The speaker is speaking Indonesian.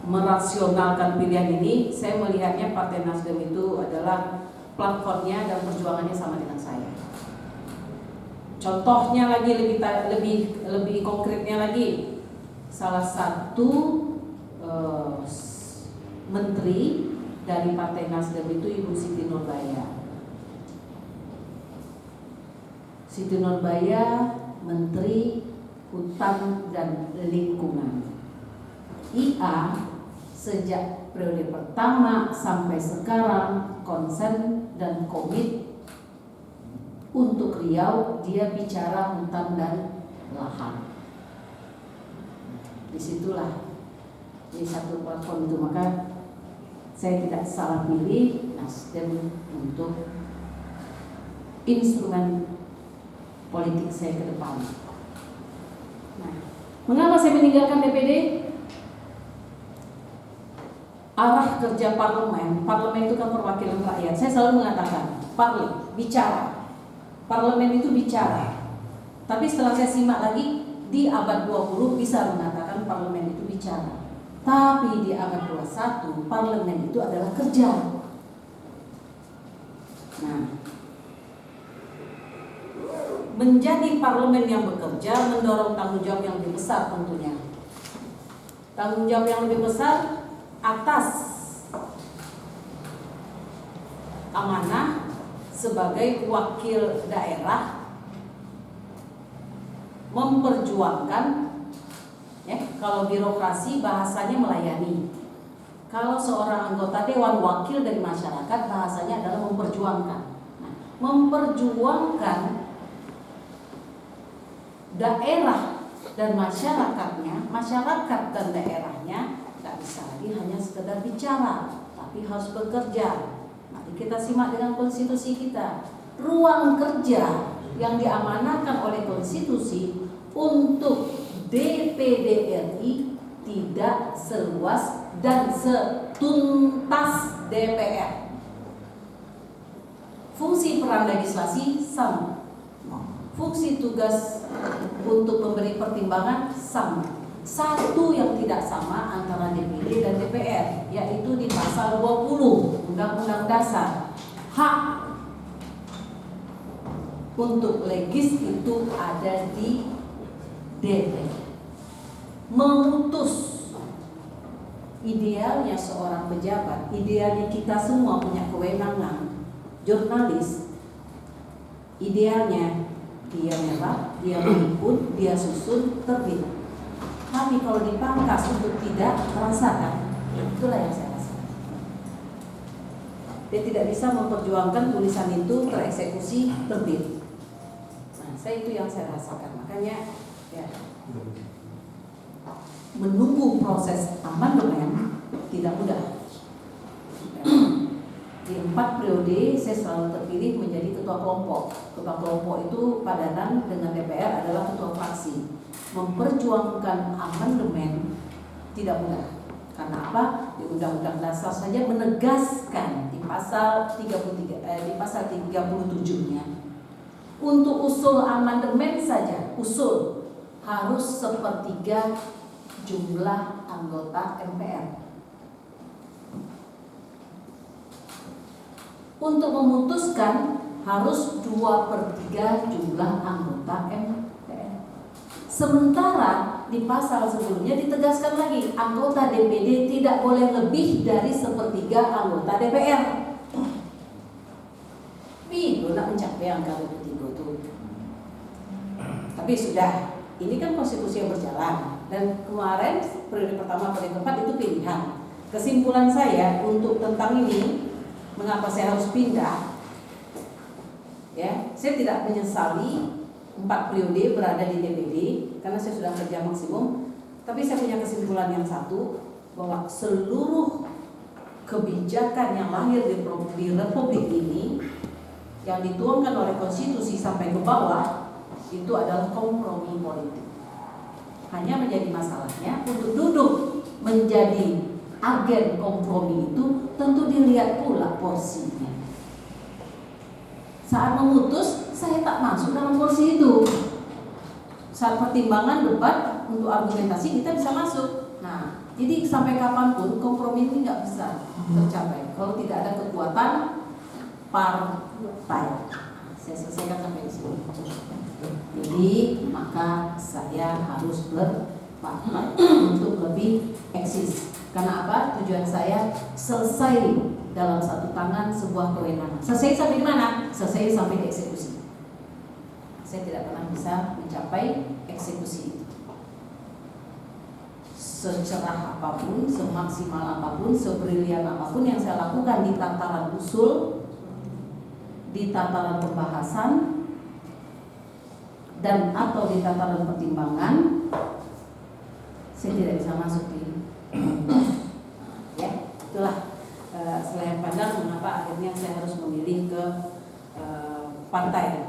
merasionalkan pilihan ini, saya melihatnya Partai Nasdem itu adalah platformnya dan perjuangannya sama dengan saya. Contohnya lagi lebih konkretnya lagi, salah satu menteri dari Partai Nasdem itu Ibu Siti Nurbaya. Siti Nurbaya, Menteri Hutan dan Lingkungan. IA sejak periode pertama sampai sekarang konsen dan komit untuk Riau, dia bicara hutan dan lahan. Disitulah di satu platform itu, maka saya tidak salah pilih Nasdem untuk instrumen politik saya ke depan. Nah, mengapa saya meninggalkan DPD? Arah kerja parlemen itu kan perwakilan rakyat. Saya selalu mengatakan, bicara. Parlemen itu bicara. Tapi setelah saya simak lagi, di abad 20 bisa mengatakan parlemen itu bicara. Tapi di abad 21, parlemen itu adalah kerja. Nah, menjadi parlemen yang bekerja mendorong tanggung jawab yang lebih besar tentunya. Tanggung jawab yang lebih besar atas amanah sebagai wakil daerah memperjuangkan, ya, kalau birokrasi bahasanya melayani. Kalau seorang anggota dewan wakil dari masyarakat bahasanya adalah memperjuangkan. Nah, memperjuangkan daerah dan masyarakatnya, masyarakat dan daerahnya nggak bisa lagi hanya sekedar bicara, tapi harus bekerja. Mari kita simak dengan konstitusi kita. Ruang kerja yang diamanahkan oleh konstitusi untuk DPD RI tidak seluas dan setuntas DPR. Fungsi peran legislasi sama. Fungsi tugas untuk memberi pertimbangan sama. Satu yang tidak sama antara DPD dan DPR, yaitu di pasal 20 Undang-Undang Dasar. Hak untuk legis itu ada di DPR. Memutus, idealnya seorang pejabat, idealnya kita semua punya kewenangan. Jurnalis, idealnya dia merah, dia meliput, dia susun, terbit. Tapi kalau dipangkas untuk tidak merasakan, itulah yang saya rasakan. Dia tidak bisa memperjuangkan tulisan itu tereksekusi, terbit. Nah, saya itu yang saya rasakan. Makanya, ya, menunggu proses amandemen tidak mudah. Di 4 periode saya selalu terpilih menjadi ketua kelompok. Ketua kelompok itu padanan dengan DPR adalah ketua fraksi. Memperjuangkan amandemen tidak mudah. Karena apa? Di Undang-Undang Dasar saja menegaskan di pasal 37-nya untuk usul amandemen saja, usul harus 1/3 jumlah anggota MPR. Untuk memutuskan harus 2/3 jumlah anggota MPR. Sementara di pasal sebelumnya ditegaskan lagi, anggota DPD tidak boleh lebih dari 1/3 anggota DPR. Itu nak mencapai angka 23 itu. Tapi sudah, ini kan konstitusi yang berjalan. Dan kemarin periode pertama, periode keempat itu pilihan. Kesimpulan saya untuk tentang ini, mengapa saya harus pindah? Ya, saya tidak menyesali 4 periode berada di DPD karena saya sudah kerja maksimum. Tapi saya punya kesimpulan yang satu, bahwa seluruh kebijakan yang lahir di Republik ini yang dituangkan oleh konstitusi sampai ke bawah itu adalah kompromi politik. Hanya menjadi masalahnya untuk duduk menjadi agen kompromi itu tentu dilihat pula porsinya. Saat memutus, saya tak masuk dalam porsi itu. Saat pertimbangan debat untuk argumentasi kita bisa masuk. Nah, Jadi sampai kapanpun kompromi ini nggak bisa tercapai kalau tidak ada kekuatan partai. Saya selesaikan sampai di sini. Jadi maka saya harus berpartai untuk lebih eksis. Karena apa? Tujuan saya selesai dalam satu tangan sebuah kewenangan. Selesai sampai di mana? Selesai sampai di eksekusi. Saya tidak pernah bisa mencapai eksekusi itu. Secerah apapun, semaksimal apapun, sebrilian apapun yang saya lakukan di tataran usul, di tataran pembahasan, dan atau di tataran pertimbangan, saya tidak bisa masuk di ya, itulah selain pandang mengapa akhirnya saya harus memilih ke partai